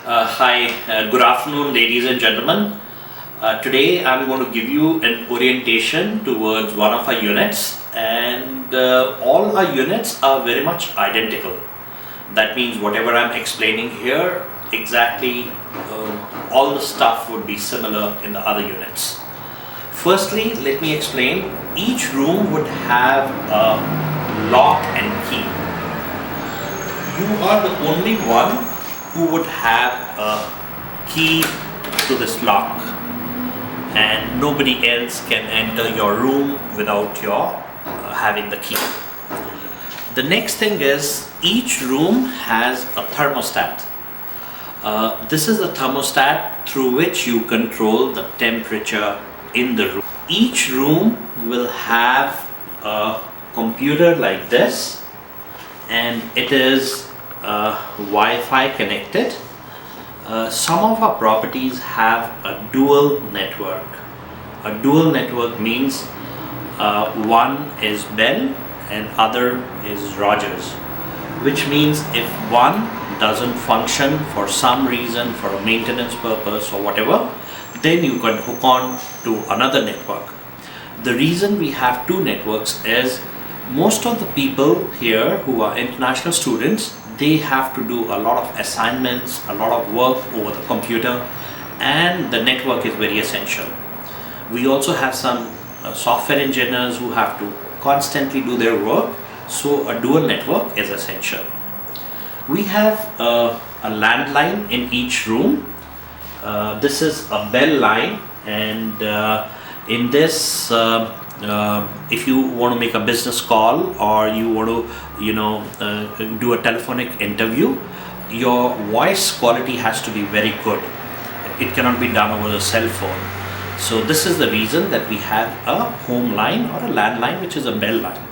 Good afternoon, ladies and gentlemen. Today I'm going to give you an orientation towards one of our units, and all our units are very much identical. That means whatever I'm explaining here, exactly all the stuff would be similar in the other units. Firstly, let me explain. Each room would have a lock and key. You are the only one who would have a key to this lock, and nobody else can enter your room without your having the key. The next thing is, each room has a thermostat. This is the thermostat through which you control the temperature in the room. Each room will have a computer like this, and it is Wi-Fi connected. Some of our properties have a dual network. A dual network means one is Bell and other is Rogers, which means if one doesn't function for some reason, for a maintenance purpose or whatever, then you can hook on to another network. The reason we have two networks is most of the people here who are international students, they have to do a lot of assignments, a lot of work over the computer, and the network is very essential. We also have some software engineers who have to constantly do their work, so a dual network is essential. We have a landline in each room. This is a Bell line, and in this if you want to make a business call or you want to do a telephonic interview, your voice quality has to be very good. It cannot be done over a cell phone. So this is the reason that we have a home line or a landline, which is a Bell line.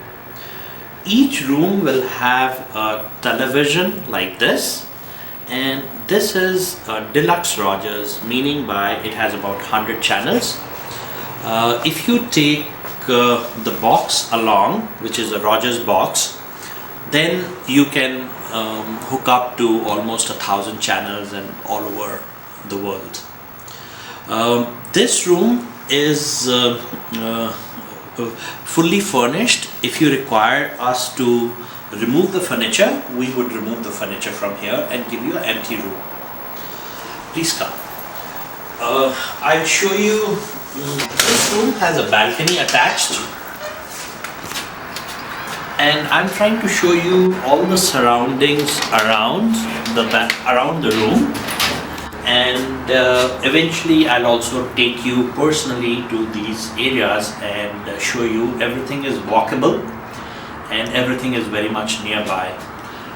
Each room will have a television like this, and this is a deluxe Rogers, meaning by it has about 100 channels. If you take the box along, which is a Rogers box, then you can hook up to almost 1,000 channels and all over the world. This room is fully furnished. If you require us to remove the furniture, we would remove the furniture from here and give you an empty room. Please come. I'll show you. This room has a balcony attached, and I'm trying to show you all the surroundings around the room, and eventually I'll also take you personally to these areas and show you everything is walkable and everything is very much nearby.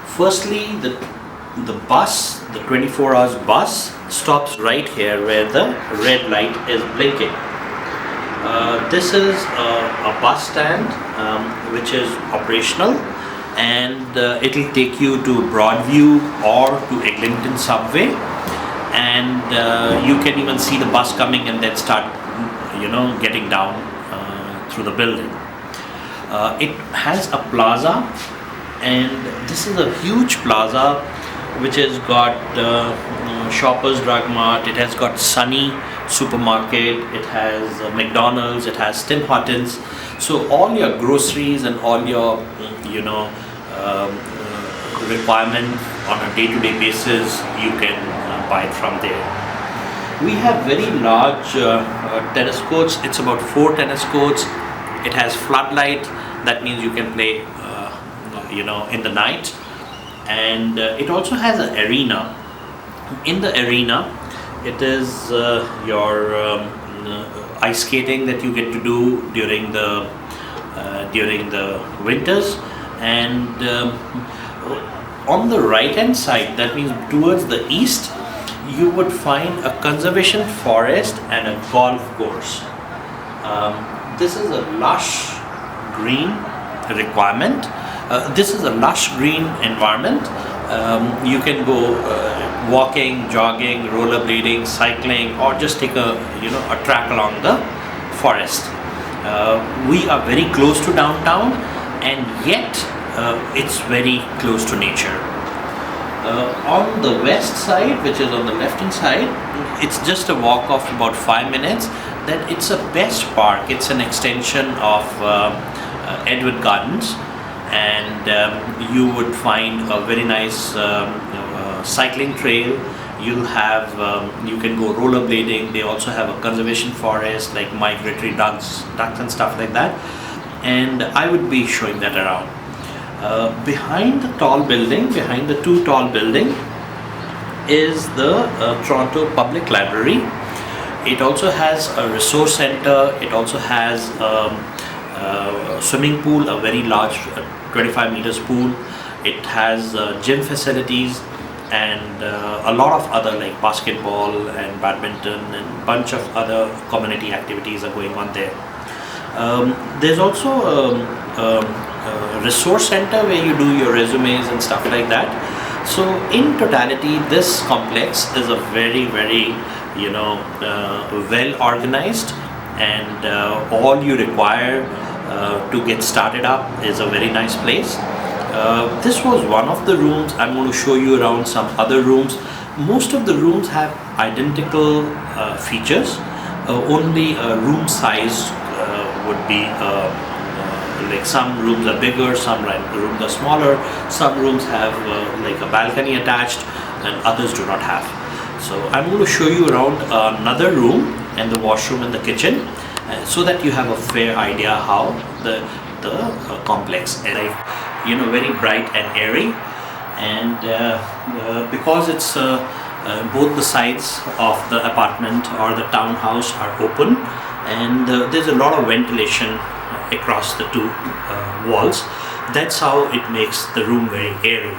Firstly, the bus, the 24 hours bus, stops right here where the red light is blinking. This is a bus stand which is operational, and it will take you to Broadview or to Eglinton subway, and you can even see the bus coming and then start getting down through the building. It has a plaza, and this is a huge plaza which has got Shoppers Drug Mart, it has got Sunny Supermarket, it has McDonald's, it has Tim Hortons. So all your groceries and all your requirement on a day-to-day basis, you can buy it from there. We have very large tennis courts. It's about 4 tennis courts. It has floodlight, that means you can play in the night, and it also has an arena. In the arena, it is your ice skating that you get to do during the winters, and on the right hand side, that means towards the east, you would find a conservation forest and a golf course. This is a lush green requirement. This is a lush green environment. You can go walking, jogging, rollerblading, cycling, or just take a track along the forest. We are very close to downtown, and yet it's very close to nature. On the west side, which is on the left hand side, it's just a walk of about 5 minutes. That it's a best park. It's an extension of Edward Gardens, and you would find a very nice cycling trail. You'll have you can go rollerblading. They also have a conservation forest like migratory ducks and stuff like that, and I would be showing that around. Behind the tall building, behind the two tall building, is the Toronto Public Library. It also has a resource center. It also has a swimming pool, a very large 25 meters pool. It has gym facilities and a lot of other like basketball and badminton and bunch of other community activities are going on there. There's also a resource center where you do your resumes and stuff like that. So in totality, this complex is a very well organized, and all you require to get started up is a very nice place. This was one of the rooms. I'm going to show you around some other rooms. Most of the rooms have identical features. Only room size would be like some rooms are bigger, some rooms are smaller, some rooms have like a balcony attached, and others do not have. So I'm going to show you around another room and the washroom and the kitchen, so that you have a fair idea how the complex is. Like, very bright and airy, and because it's both the sides of the apartment or the townhouse are open, and there's a lot of ventilation across the two walls. That's how it makes the room very airy.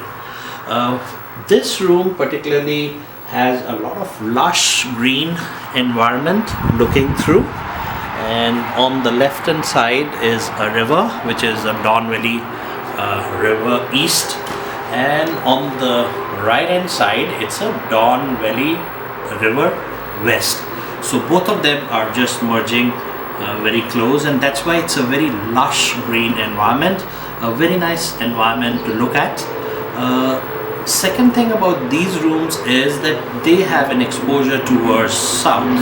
This room particularly has a lot of lush green environment looking through, and on the left hand side is a river, which is a Don Valley River East, and on the right hand side it's a Don Valley River West. So both of them are just merging very close, and that's why it's a very lush green environment, a very nice environment to look at. Second thing about these rooms is that they have an exposure towards south,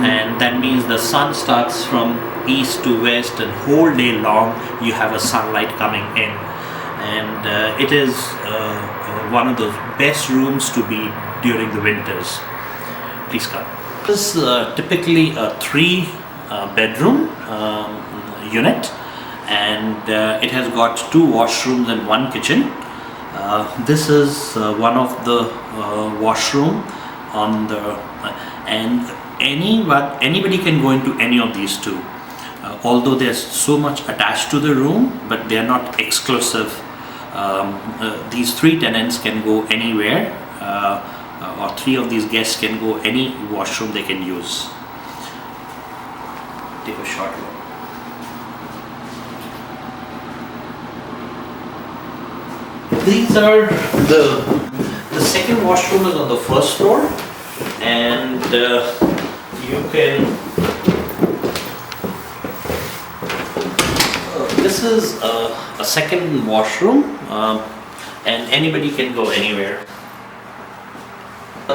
and that means the sun starts from east to west, and whole day long you have a sunlight coming in, and it is one of the best rooms to be during the winters. Please come. This is typically a 3 bedroom unit, and it has got 2 washrooms and 1 kitchen. This is one of the washroom on the and anybody can go into any of these 2, although there's so much attached to the room, but they are not exclusive. These 3 tenants can go anywhere, or 3 of these guests can go any washroom they can use. Take a short look. These are the second washroom is on the first floor, and you can this is a second washroom, and anybody can go anywhere.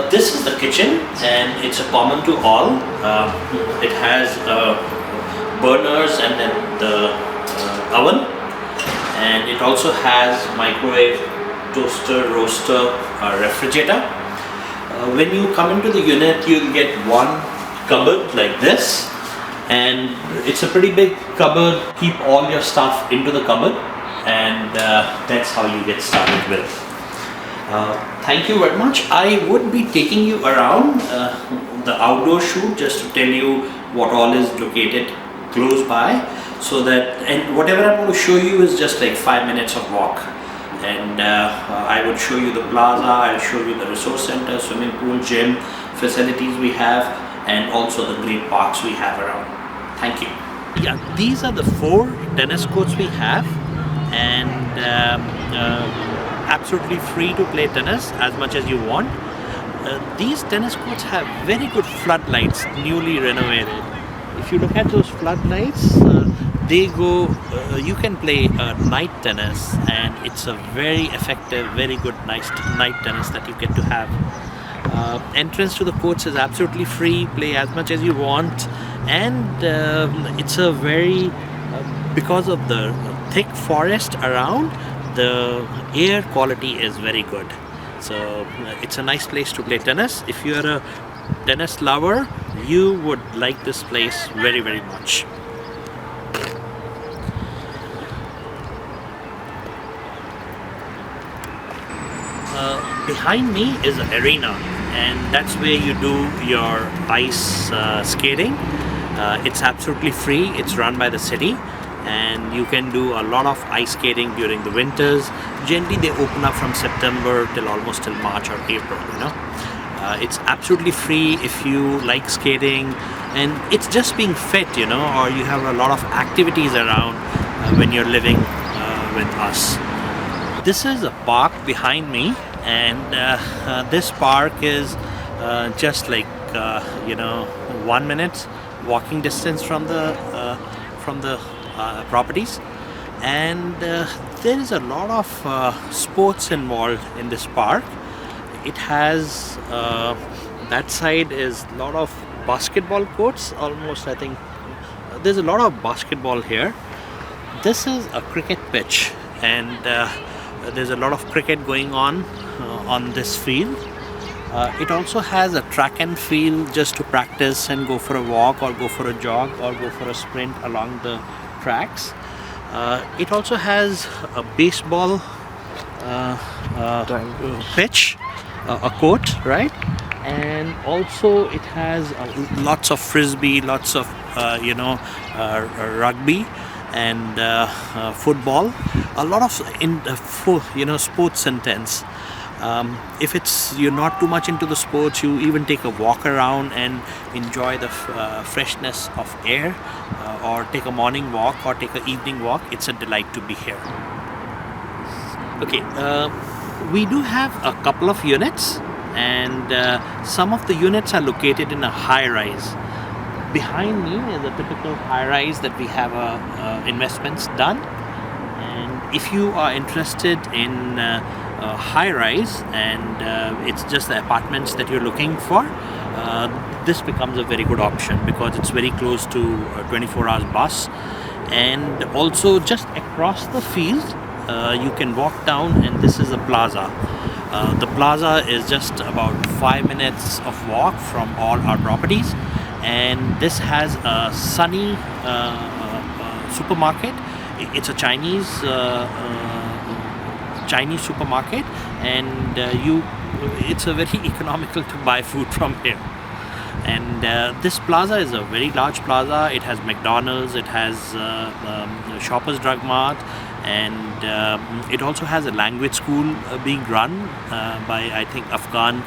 This is the kitchen, and it's a common to all. It has burners and then the oven, and it also has microwave, toaster, roaster, refrigerator. When you come into the unit, you'll get one cupboard like this, and it's a pretty big cupboard. Keep all your stuff into the cupboard, and that's how you get started with. Thank you very much. I would be taking you around the outdoor shoot just to tell you what all is located close by, so that, and whatever I'm going to show you is just like 5 minutes of walk, and I would show you the plaza, I'll show you the resource center, swimming pool, gym facilities we have, and also the great parks we have around. Thank you. Yeah, these are the 4 tennis courts we have, and absolutely free to play tennis as much as you want. These tennis courts have very good floodlights, newly renovated. If you look at those floodlights, they go. You can play night tennis, and it's a very effective, very good night tennis that you get to have. Entrance to the courts is absolutely free. Play as much as you want, and it's a very because of the thick forest around, the air quality is very good. So it's a nice place to play tennis. If you're a tennis lover, you would like this place very, very much. Behind me is an arena, and that's where you do your ice skating. It's absolutely free. It's run by the city, and you can do a lot of ice skating during the winters. Generally they open up from September till almost till March or April, you know. It's absolutely free if you like skating, and it's just being fit, you know, or you have a lot of activities around when you're living with us. This is a park behind me, and this park is just like 1 minute walking distance from the properties, and there is a lot of sports involved in this park. It has that side is a lot of basketball courts, almost. I think there's a lot of basketball here. This is a cricket pitch, and there's a lot of cricket going on this field. It also has a track and field just to practice and go for a walk or go for a jog or go for a sprint along the tracks. It also has a baseball pitch, a court, right? And also it has lots of frisbee, lots of rugby and football, a lot of sports intense. If you're not too much into the sports, you even take a walk around and enjoy the freshness of air, or take a morning walk or take an evening walk. It's a delight to be here. Okay, we do have a couple of units, and some of the units are located in a high-rise. Behind me is a typical high-rise that we have investments done, and if you are interested in high-rise and it's just the apartments that you're looking for, this becomes a very good option because it's very close to a 24 hours bus, and also just across the field you can walk down, and this is a plaza. The plaza is just about 5 minutes of walk from all our properties, and this has a Sunny supermarket. It's a Chinese supermarket, and it's a very economical to buy food from here. And this plaza is a very large plaza. It has McDonald's, it has Shoppers Drug Mart, and it also has a language school being run by, I think, Afghan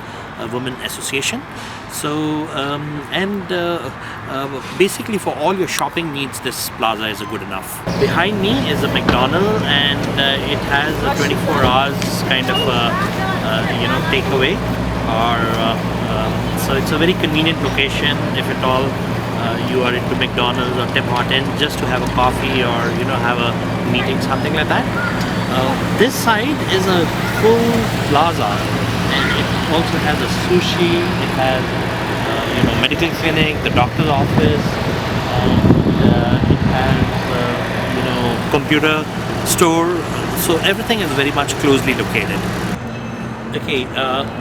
Women Association. So basically for all your shopping needs, this plaza is good enough. Behind me is a McDonald's, and it has a 24 hours kind of takeaway, or so it's a very convenient location if at all you are into McDonald's or Tim Hortons just to have a coffee or have a meeting, something like that. This side is a full plaza, and it also has a sushi, it has medical clinic, the doctor's office, and it has computer store. So everything is very much closely located. Okay,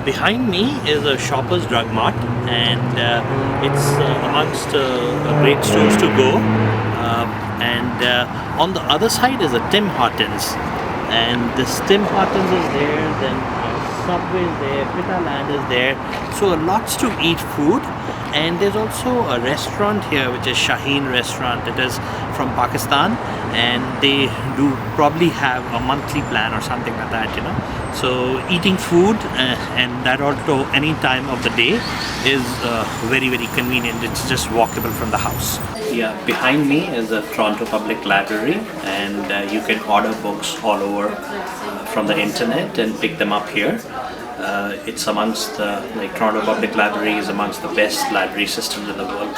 behind me is a Shoppers Drug Mart, and it's amongst great stores to go. And on the other side is a Tim Hortons, and this Tim Hortons is there, then Subway is there, Pita Land is there, so lots to eat food. And there's also a restaurant here which is Shaheen Restaurant. It is from Pakistan, and they do probably have a monthly plan or something like that, so eating food and that also any time of the day is very, very convenient. It's just walkable from the house. Yeah, behind me is the Toronto Public Library, and you can order books all over from the internet and pick them up here. It's amongst Toronto Public Library is amongst the best library systems in the world.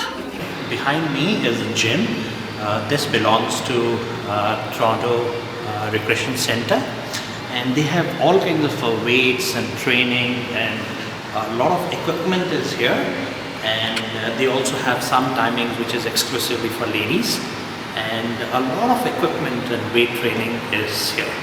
Behind me is a gym. This belongs to Toronto Recreation Centre, and they have all kinds of weights and training, and a lot of equipment is here, and they also have some timings which is exclusively for ladies, and a lot of equipment and weight training is here.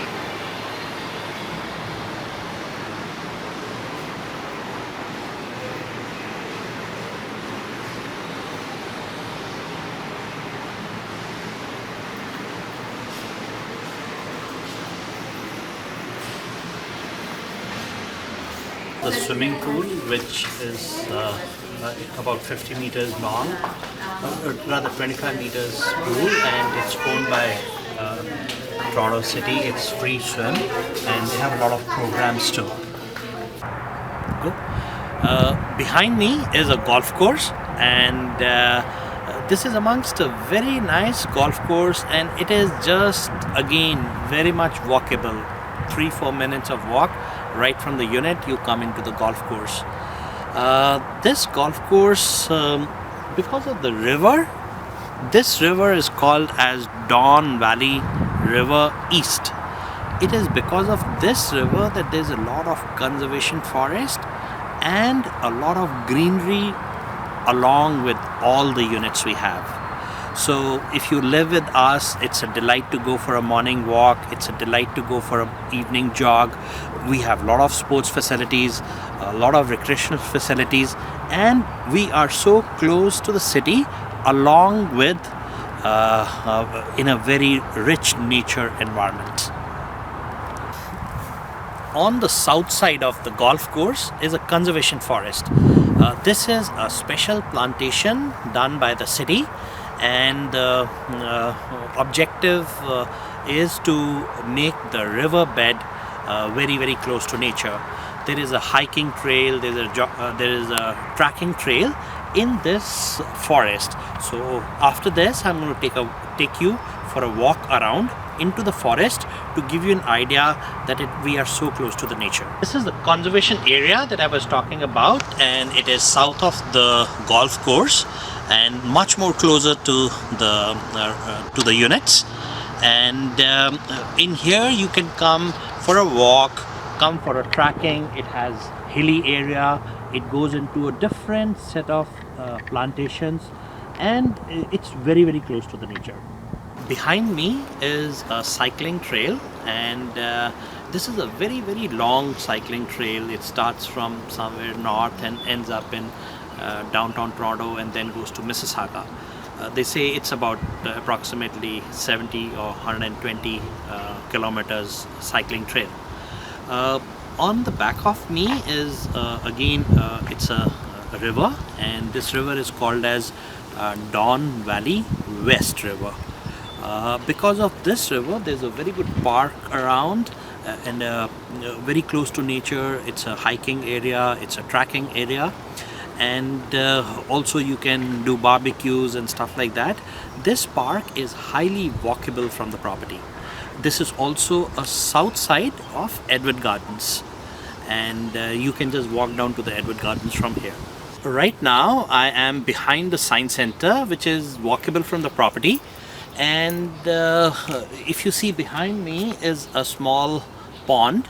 The swimming pool, which is about 50 meters long, rather 25 meters pool, and it's owned by Toronto City. It's free swim, and they have a lot of programs too. Behind me is a golf course, and this is amongst a very nice golf course, and it is just again very much walkable. 3-4 minutes of walk right from the unit, you come into the golf course. This golf course, because of the river, this river is called as Don Valley River East. It is because of this river that there's a lot of conservation forest and a lot of greenery along with all the units we have. So if you live with us, it's a delight to go for a morning walk, it's a delight to go for an evening jog. We have a lot of sports facilities, a lot of recreational facilities, and we are so close to the city along with in a very rich nature environment. On the south side of the golf course is a conservation forest. This is a special plantation done by the city, and the objective is to make the riverbed very, very close to nature. There is a hiking trail, there is a trekking trail in this forest. So after this, I'm going to take you for a walk around into the forest to give you an idea that we are so close to the nature. This is the conservation area that I was talking about, and it is south of the golf course and much more closer to the units. And in here you can come for a walk, come for a trekking. It has hilly area, it goes into a different set of plantations, and it's very, very close to the nature. Behind me is a cycling trail, and this is a very, very long cycling trail. It starts from somewhere north and ends up in downtown Toronto and then goes to Mississauga. They say it's about approximately 70 or 120 kilometers cycling trail. On the back of me is again it's a river, and this river is called as Don Valley West River. Because of this river, there's a very good park around, and very close to nature. It's a hiking area, it's a trekking area, and also you can do barbecues and stuff like that. This park is highly walkable from the property. This is also a south side of Edward Gardens, and you can just walk down to the Edward Gardens from here. Right now I am behind the Science Center, which is walkable from the property, and if you see behind me is a small pond,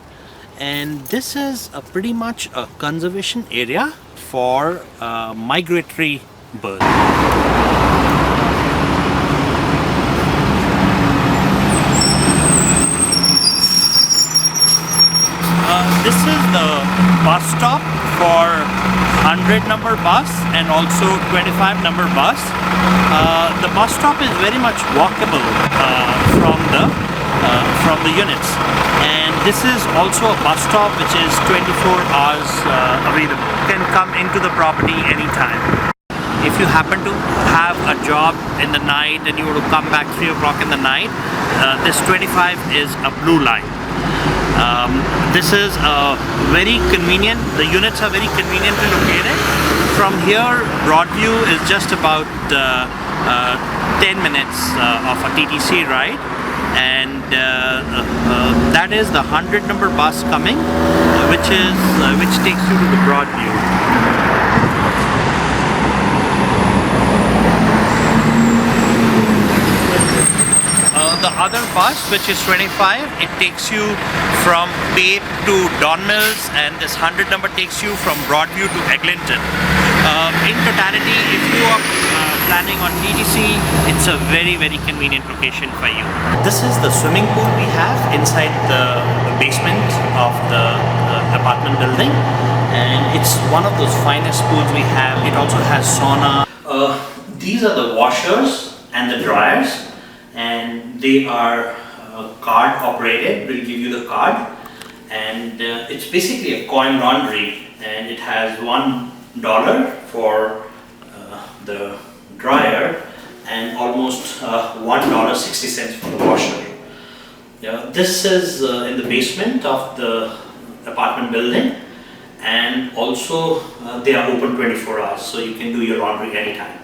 and this is pretty much a conservation area for migratory birds. This is the bus stop for 100 number bus and also 25 number bus. The bus stop is very much walkable from the units, and this is also a bus stop which is 24 hours available. You can come into the property anytime. If you happen to have a job in the night and you want to come back 3 o'clock in the night, this 25 is a blue line. This is very convenient. The units are very conveniently located. From here, Broadview is just about 10 minutes of a TTC ride, and that is the 100 number bus coming, which takes you to the Broadview. the other bus, which is 25, it takes you from Bay to Don Mills, and this 100 number takes you from Broadview to Eglinton. In totality, if you are planning on TTC, it's a very convenient location for you. This is the swimming pool we have inside the basement of the apartment building, and it's one of those finest pools we have. It also has sauna. These are the washers and the dryers, and they are card operated. We'll give you the card, and it's basically a coin laundry, and it has $1 for the dryer and almost $1.60 for the washer. Yeah, this is in the basement of the apartment building, and also they are open 24 hours, so you can do your laundry anytime.